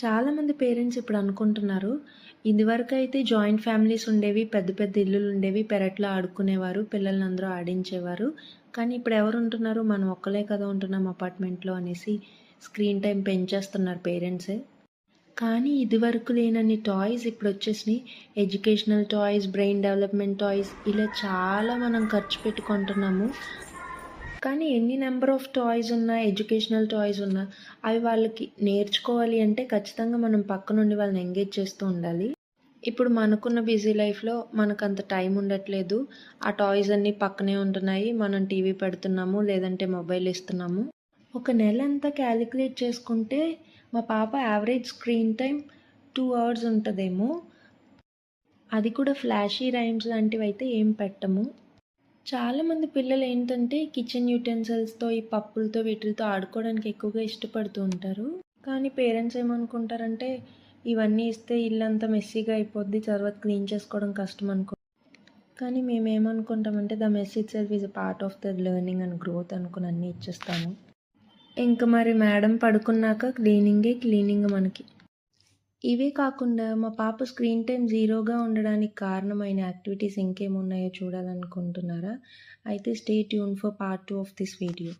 చాలామంది పేరెంట్స్ ఇప్పుడు అనుకుంటున్నారు, ఇదివరకైతే జాయింట్ ఫ్యామిలీస్ ఉండేవి, పెద్ద పెద్ద ఇల్లులుండేవి, పెరట్లో ఆడుకునేవారు, పిల్లల్ని అందరూ ఆడించేవారు. కానీ ఇప్పుడు ఎవరుంటున్నారు, మనం ఒక్కలే కదా ఉంటున్నాం అపార్ట్మెంట్‌లో అనేసి స్క్రీన్ టైమ్ పెంచేస్తున్నారు పేరెంట్సే. కానీ ఇదివరకు లేనన్ని టాయ్స్ ఇప్పుడొచ్చేసినియి. Educational toys, brain development toys ఇలా చాలా మనం ఖర్చు పెట్టి కొంటున్నాము. కానీ ఎన్ని నంబర్ ఆఫ్ టాయ్స్ ఉన్నా, ఎడ్యుకేషనల్ టాయ్స్ ఉన్నా, అవి వాళ్ళకి నేర్చుకోవాలి అంటే ఖచ్చితంగా మనం పక్కనుండి వాళ్ళని ఎంగేజ్ చేస్తూ ఉండాలి. ఇప్పుడు మనకున్న బిజీ లైఫ్‌లో మనకంత టైం ఉండట్లేదు. ఆ టాయ్స్ అన్నీ పక్కనే ఉంటున్నాయి. మనం టీవీ పెడుతున్నాము, లేదంటే మొబైల్ ఇస్తున్నాము. ఒక నెలంతా క్యాలిక్యులేట్ చేసుకుంటే మా పాప యావరేజ్ స్క్రీన్ టైమ్ 2 అవర్స్ ఉంటదేమో. అది కూడా ఫ్లాషీ రైమ్స్ లాంటివైతే ఏం పెట్టము. చాలామంది పిల్లలేంటంటే కిచెన్ యుటెన్సిల్స్‌తో, ఈ పప్పులతో వీటిలతో ఆడుకోవడానికి ఎక్కువగా ఇష్టపడుతూ ఉంటారు. కానీ పేరెంట్స్ ఏమనుకుంటారంటే, ఇవన్నీ ఇస్తే ఇల్లంతా మెస్సీగా అయిపోద్ది. తర్వాత క్లీన్ చేసుకోవడం కష్టం అనుకో. కానీ మేమేమనుకుంటామంటే the mess itself is a part of the learning and growth అనుకుని అన్నీ ఇచ్చేస్తాము. ఇంక మరి మేడం పడుకున్నాక క్లీనింగ్ మనకి. ఇవే కాకుండా మా పాప స్క్రీన్ టైమ్ 0గా ఉండడానికి కారణమైన యాక్టివిటీస్ ఇంకేమున్నాయో చూడాలనుకుంటున్నారా? అయితే stay tuned for part 2 of this video.